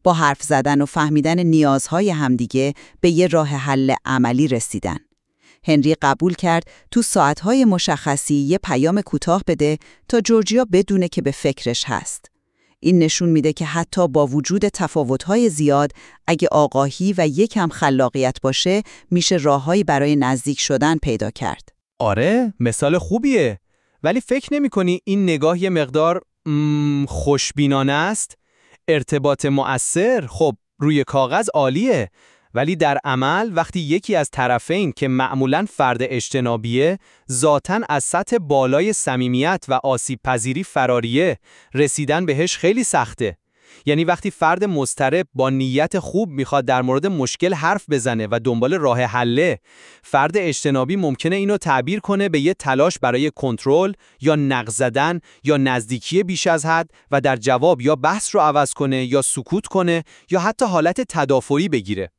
با حرف زدن و فهمیدن نیازهای همدیگه به یه راه حل عملی رسیدن. هنری قبول کرد تو ساعتهای مشخصی یه پیام کوتاه بده تا جورجیا بدونه که به فکرش هست. این نشون میده که حتی با وجود تفاوت‌های زیاد، اگه آگاهی و یکم خلاقیت باشه، میشه راههایی برای نزدیک شدن پیدا کرد.
آره، مثال خوبیه. ولی فکر نمی‌کنی این نگاه یه مقدار خوشبینانه است؟ ارتباط مؤثر خب روی کاغذ عالیه، ولی در عمل وقتی یکی از طرفین که معمولاً فرد اجتنابیه ذاتاً از سطح بالای صمیمیت و آسیب پذیری فراریه، رسیدن بهش خیلی سخته. یعنی وقتی فرد مضطرب با نیت خوب میخواد در مورد مشکل حرف بزنه و دنبال راه حله، فرد اجتنابی ممکنه اینو تعبیر کنه به یه تلاش برای کنترل یا نقد زدن یا نزدیکی بیش از حد و در جواب یا بحث رو عوض کنه یا سکوت کنه یا حتی حالت تدافعی بگیره.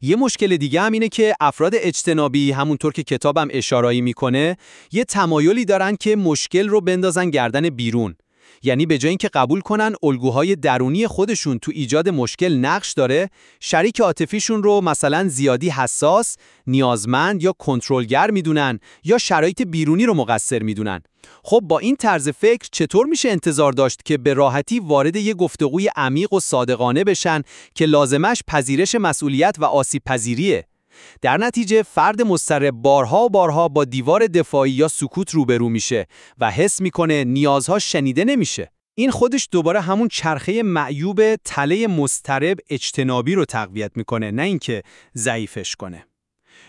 یه مشکل دیگه هم اینه که افراد اجتنابی همونطور که کتابم اشاره‌ای میکنه یه تمایلی دارن که مشکل رو بندازن گردن بیرون. یعنی به جای اینکه قبول کنن الگوهای درونی خودشون تو ایجاد مشکل نقش داره، شریک عاطفیشون رو مثلا زیادی حساس، نیازمند یا کنترلگر میدونن یا شرایط بیرونی رو مقصر میدونن. خب با این طرز فکر چطور میشه انتظار داشت که به راحتی وارد یه گفتگوی عمیق و صادقانه بشن که لازمش پذیرش مسئولیت و آسیب پذیریه؟ در نتیجه فرد مضطرب بارها و بارها با دیوار دفاعی یا سکوت روبرو میشه و حس میکنه نیازها شنیده نمیشه. این خودش دوباره همون چرخه معیوب تله مضطرب اجتنابی رو تقویت میکنه، نه اینکه ضعیفش کنه.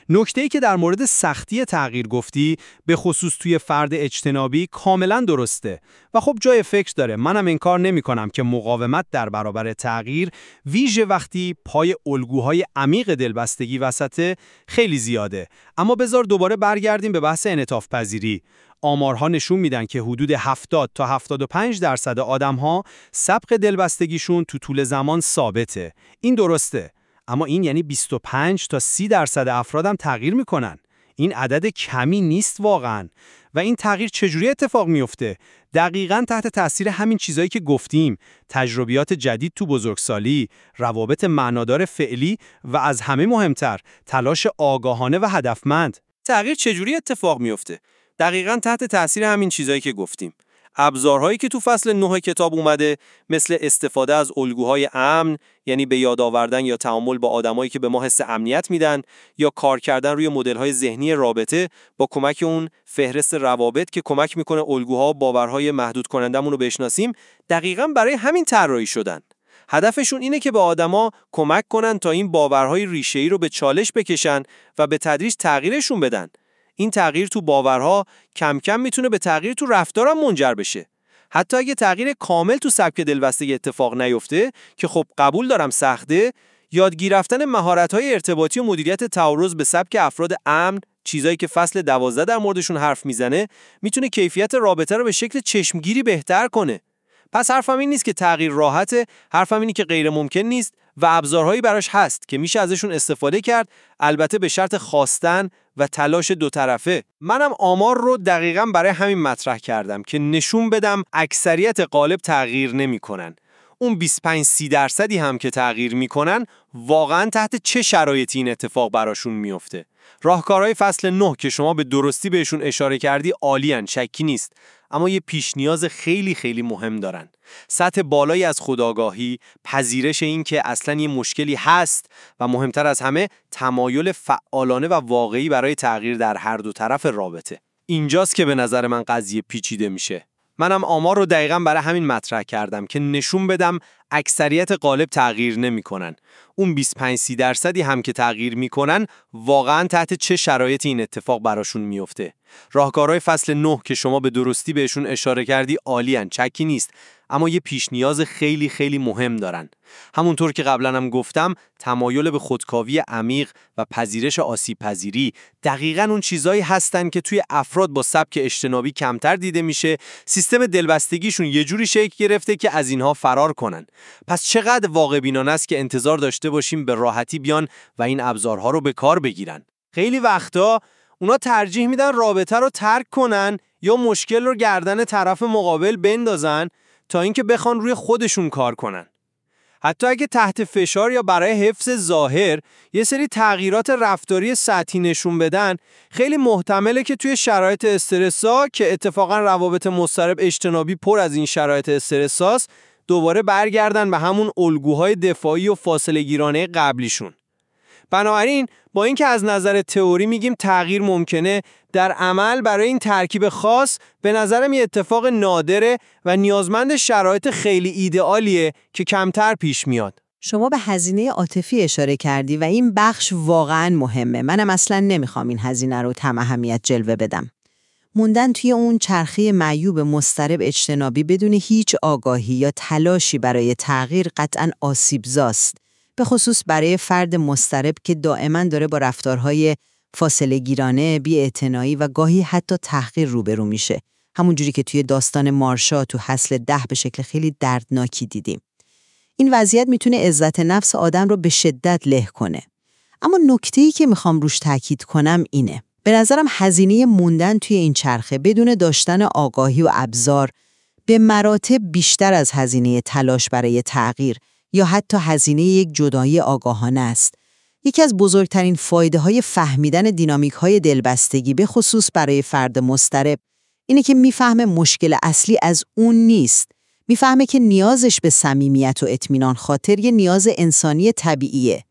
نکته‌ای که در مورد سختی تغییر گفتی به خصوص توی فرد اجتنابی کاملا درسته و خب جای فکر داره. منم انکار نمی‌کنم که مقاومت در برابر تغییر ویژه وقتی پای الگوهای عمیق دلبستگی وسطه خیلی زیاده. اما بذار دوباره برگردیم به بحث انعطاف پذیری. آمارها نشون میدن که حدود 70 تا 75% آدم‌ها سبق دلبستگیشون تو طول زمان ثابته. این درسته. اما این یعنی 25 تا 30% افرادم تغییر میکنن. این عدد کمی نیست واقعاً. و این تغییر چجوری اتفاق میفته؟ دقیقاً تحت تاثیر همین چیزایی که گفتیم، تجربیات جدید تو بزرگسالی، روابط معنادار فعلی و از همه مهمتر، تلاش آگاهانه و هدفمند. تغییر چجوری اتفاق میفته؟ دقیقاً تحت تاثیر همین چیزایی که گفتیم. ابزارهایی که تو فصل 9 کتاب اومده، مثل استفاده از الگوهای امن، یعنی به یاد آوردن یا تعامل با آدمایی که به ما حس امنیت میدن، یا کار کردن روی مدل‌های ذهنی رابطه با کمک اون فهرست روابط که کمک میکنه الگوها و باورهای محدود کنندمون رو بشناسیم، دقیقاً برای همین طراحی شدن. هدفشون اینه که به آدما کمک کنن تا این باورهای ریشه‌ای رو به چالش بکشن و به تدریج تغییرشون بدن. این تغییر تو باورها کم کم میتونه به تغییر تو رفتارم منجر بشه. حتی اگه تغییر کامل تو سبک دلبستگی اتفاق نیفته، که خب قبول دارم سخته، یادگیری رفتن مهارت‌های ارتباطی و مدیریت تعارض به سبک افراد امن، چیزایی که فصل 12 در موردشون حرف میزنه، میتونه کیفیت رابطه رو به شکل چشمگیری بهتر کنه. پس حرفم این نیست که تغییر راحته، حرفم اینه که غیر ممکن نیست و ابزارهایی براش هست که میشه ازشون استفاده کرد، البته به شرط خواستن و تلاش دو طرفه. منم آمار رو دقیقاً برای همین مطرح کردم که نشون بدم اکثریت غالب تغییر نمی‌کنن. اون 25-30% هم که تغییر میکنن، واقعاً تحت چه شرایطی این اتفاق براشون میفته. راهکارهای فصل 9 که شما به درستی بهشون اشاره کردی عالی‌ان، شکی نیست، اما یه پیش نیاز خیلی خیلی مهم دارن. سطح بالایی از خودآگاهی، پذیرش این که اصلاً یه مشکلی هست و مهمتر از همه تمایل فعالانه و واقعی برای تغییر در هر دو طرف رابطه. اینجاست که به نظر من قضیه پیچیده میشه. منم آمار رو دقیقاً برای همین مطرح کردم که نشون بدم اکثریت غالب تغییر نمی‌کنن. اون 25-30% هم که تغییر می‌کنن، واقعاً تحت چه شرایطی این اتفاق براشون میفته. راهکارهای فصل 9 که شما به درستی بهشون اشاره کردی عالی‌ان، شکی نیست، اما یه پیش نیاز خیلی خیلی مهم دارن. همونطور که قبلا هم گفتم، تمایل به خودکاوی عمیق و پذیرش آسیب پذیری دقیقاً اون چیزایی هستن که توی افراد با سبک اجتنابی کمتر دیده میشه. سیستم دلبستگیشون یه جوری شکل گرفته که از اینها فرار کنن. پس چقدر واقع بینانه است که انتظار داشته باشیم به راحتی بیان و این ابزارها رو به کار بگیرن. خیلی وقتا اونا ترجیح میدن رابطه رو ترک کنن یا مشکل رو گردن طرف مقابل بندازن تا اینکه بخوان روی خودشون کار کنن. حتی اگه تحت فشار یا برای حفظ ظاهر یه سری تغییرات رفتاری سطحی نشون بدن، خیلی محتمله که توی شرایط استرسا که اتفاقا روابط مضطرب اجتنابی پر از این شرایط استرساست، دوباره برگردن به همون الگوهای دفاعی و فاصله گیرانه قبلیشون. بنابراین با اینکه از نظر تئوری میگیم تغییر ممکنه، در عمل برای این ترکیب خاص به نظرم یه اتفاق نادره و نیازمند شرایط خیلی ایدئالیه که کمتر پیش میاد.
شما به هزینه عاطفی اشاره کردی و این بخش واقعاً مهمه. منم اصلاً نمیخوام این هزینه رو کم اهمیت جلوه بدم. موندن توی اون چرخه معیوب مضطرب اجتنابی بدون هیچ آگاهی یا تلاشی برای تغییر قطعاً آسیبزاست. به خصوص برای فرد مضطرب که دائما داره با رفتارهای فاصله گیرانه، بی‌اعتنایی و گاهی حتی تحقیر روبرو میشه. همون جوری که توی داستان مارشا تو فصل 10 به شکل خیلی دردناکی دیدیم. این وضعیت میتونه عزت نفس آدم رو به شدت له کنه. اما نکته‌ای که میخوام روش تاکید کنم اینه. به نظرم هزینه موندن توی این چرخه بدون داشتن آگاهی و ابزار به مراتب بیشتر از هزینه تلاش برای تغییر یا حتی هزینه یک جدایی آگاهانه است. یکی از بزرگترین فایده‌های فهمیدن دینامیک‌های دلبستگی به خصوص برای فرد مضطرب اینه که میفهمه مشکل اصلی از اون نیست. میفهمه که نیازش به صمیمیت و اطمینان خاطر یه نیاز انسانی طبیعیه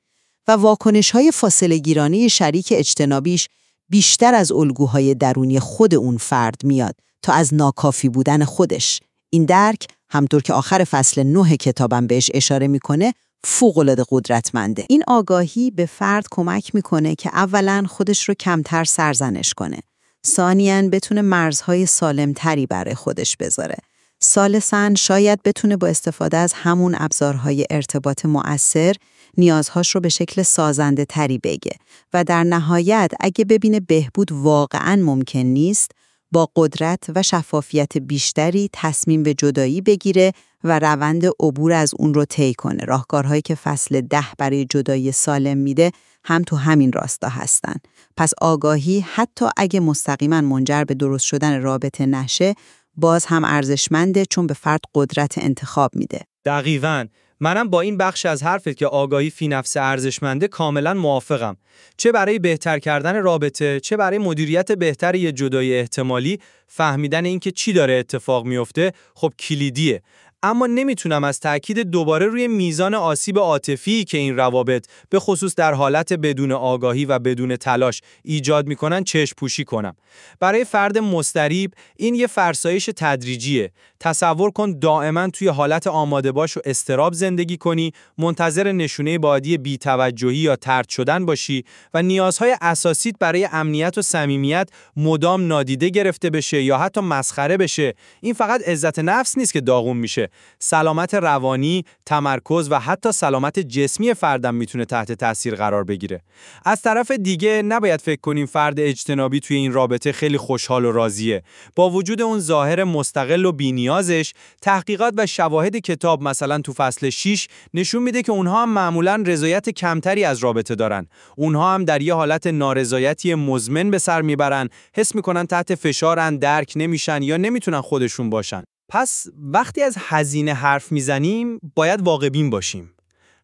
و واکنش‌های فاصله گیرانه شریک اجتنابیش بیشتر از الگوهای درونی خود اون فرد میاد تا از ناکافی بودن خودش. این درک همطور که آخر فصل 9 کتابم بهش اشاره میکنه فوق‌العاده قدرتمنده. این آگاهی به فرد کمک میکنه که اولاً خودش رو کمتر سرزنش کنه، ثانیاً بتونه مرزهای سالمتری برای خودش بذاره، ثالثاً شاید بتونه با استفاده از همون ابزارهای ارتباط مؤثر نیازهاش رو به شکل سازنده تری بگه و در نهایت اگه ببینه بهبود واقعاً ممکن نیست، با قدرت و شفافیت بیشتری تصمیم به جدایی بگیره و روند عبور از اون رو طی کنه. راهکارهایی که فصل 10 برای جدایی سالم میده هم تو همین راستا هستن. پس آگاهی حتی اگه مستقیما منجر به درست شدن رابطه نشه، باز هم ارزشمنده، چون به فرد قدرت انتخاب میده.
دقیقاً. منم با این بخش از حرفت که آگاهی فی نفس ارزشمنده کاملا موافقم. چه برای بهتر کردن رابطه، چه برای مدیریت بهتر یه جدایی احتمالی، فهمیدن اینکه چی داره اتفاق میفته خب کلیدیه. اما نمیتونم از تأکید دوباره روی میزان آسیب عاطفی که این روابط به خصوص در حالت بدون آگاهی و بدون تلاش ایجاد میکنن چشم پوشی کنم. برای فرد مضطرب این یه فرسایش تدریجیه. تصور کن دائما توی حالت آماده باش و اضطراب زندگی کنی، منتظر نشونه بادی بی‌توجهی یا طرد شدن باشی و نیازهای اساسیت برای امنیت و صمیمیت مدام نادیده گرفته بشه یا حتی مسخره بشه. این فقط عزت نفس نیست که داغون میشه. سلامت روانی، تمرکز و حتی سلامت جسمی فردم میتونه تحت تاثیر قرار بگیره. از طرف دیگه نباید فکر کنیم فرد اجتنابی توی این رابطه خیلی خوشحال و راضیه. با وجود اون ظاهر مستقل و بی‌نیازش، تحقیقات و شواهد کتاب مثلا تو فصل 6 نشون میده که اونها هم معمولاً رضایت کمتری از رابطه دارن. اونها هم در یه حالت نارضایتی مزمن به سر میبرن، حس میکنن تحت فشارن، درک نمیشن یا نمیتونن خودشون باشن. پس وقتی از هزینه حرف میزنیم باید واقع بین باشیم.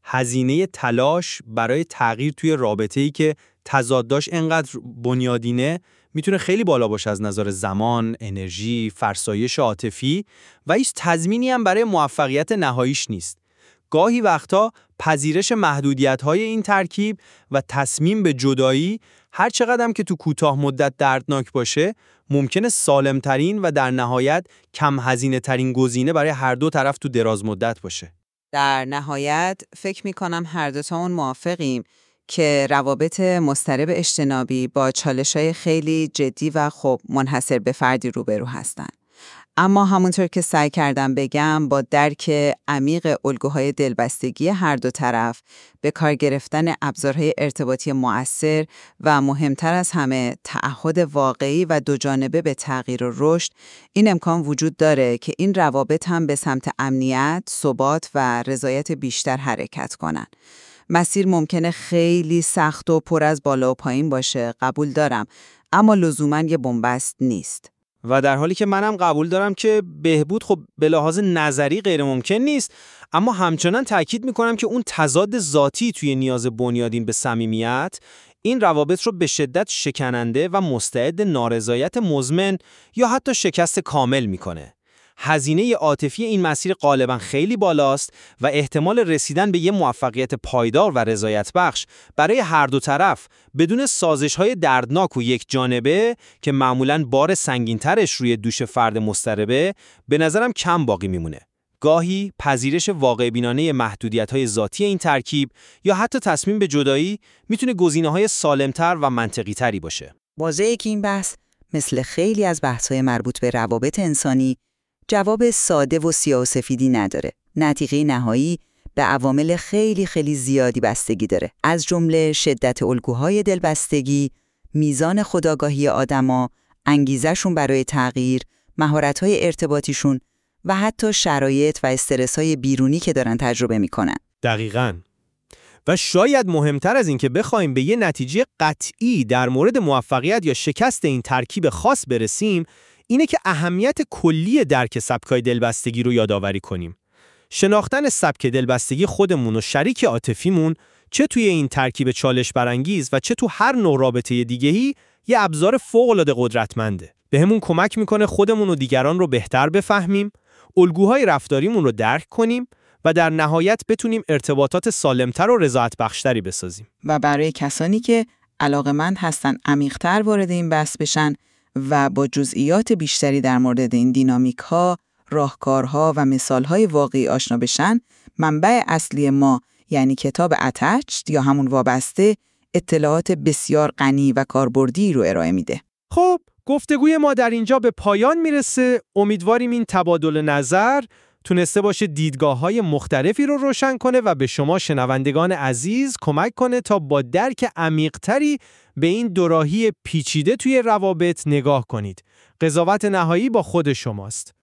هزینه تلاش برای تغییر توی رابطه‌ای که تضاداش انقدر بنیادینه میتونه خیلی بالا باشه از نظر زمان، انرژی، فرسایش عاطفی و هیچ تضمینی هم برای موفقیت نهاییش نیست. گاهی وقتا پذیرش محدودیت‌های این ترکیب و تصمیم به جدایی هر چقدر که تو کوتاه مدت دردناک باشه، ممکنه سالم‌ترین و در نهایت کم هزینه‌ترین گزینه برای هر دو طرف تو دراز مدت باشه.
در نهایت فکر می‌کنم هر دو تامون موافقیم که روابط مضطرب اجتنابی با چالش‌های خیلی جدی و خب منحصر به فردی روبرو هستن. اما همونطور که سعی کردم بگم، با درک عمیق الگوهای دلبستگی هر دو طرف، به کار گرفتن ابزارهای ارتباطی مؤثر و مهمتر از همه تعهد واقعی و دوجانبه به تغییر و رشد، این امکان وجود داره که این روابط هم به سمت امنیت، ثبات و رضایت بیشتر حرکت کنن. مسیر ممکنه خیلی سخت و پر از بالا و پایین باشه، قبول دارم، اما لزوماً یه بن‌بست نیست.
و در حالی که منم قبول دارم که بهبود خب به لحاظ نظری غیر ممکن نیست، اما همچنان تأکید میکنم که اون تضاد ذاتی توی نیاز بنیادین به صمیمیت این روابط رو به شدت شکننده و مستعد نارضایت مزمن یا حتی شکست کامل میکنه. هزینه عاطفی این مسیر غالباً خیلی بالاست و احتمال رسیدن به یه موفقیت پایدار و رضایت بخش برای هر دو طرف بدون سازش‌های دردناک و یک جانبه که معمولاً بار سنگین‌ترش روی دوش فرد مضطربه به نظرم کم باقی میمونه. گاهی پذیرش واقع بینانه محدودیت‌های ذاتی این ترکیب یا حتی تصمیم به جدایی میتونه گزینه‌های سالم‌تر و منطقی‌تری باشه.
واضحه که این بحث مثل خیلی از بحث‌های مربوط به روابط انسانی جواب ساده و سیاه و سفیدی نداره. نتیجه نهایی به عوامل خیلی زیادی بستگی داره، از جمله شدت الگوهای دلبستگی، میزان خودآگاهی آدما، انگیزشون برای تغییر، مهارت‌های ارتباطیشون و حتی شرایط و استرس‌های بیرونی که دارن تجربه میکنن.
دقیقاً. و شاید مهمتر از این که بخوایم به یه نتیجه قطعی در مورد موفقیت یا شکست این ترکیب خاص برسیم، اینه که اهمیت کلی درک سبکای دلبستگی رو یادآوری کنیم. شناختن سبک دلبستگی خودمون و شریک عاطفیمون، چه توی این ترکیب چالش برانگیز و چه تو هر نوع رابطه دیگه‌ای، یه ابزار فوق‌العاده قدرتمنده. بهمون کمک میکنه خودمون و دیگران رو بهتر بفهمیم، الگوهای رفتاریمون رو درک کنیم و در نهایت بتونیم ارتباطات سالمتر و رضایت بخشتری بسازیم.
و برای کسانی که علاقه‌مند هستن عمیق‌تر وارد این بحث بشن و با جزئیات بیشتری در مورد این دینامیک‌ها، راهکارها و مثال‌های واقعی آشنا بشن، منبع اصلی ما یعنی کتاب اتچد یا همون وابسته، اطلاعات بسیار غنی و کاربردی رو ارائه میده.
خب، گفتگوی ما در اینجا به پایان میرسه. امیدواریم این تبادل نظر تونسته باشه دیدگاه‌های مختلفی رو روشن کنه و به شما شنوندگان عزیز کمک کنه تا با درک عمیق‌تری به این دوراهی پیچیده توی روابط نگاه کنید. قضاوت نهایی با خود شماست.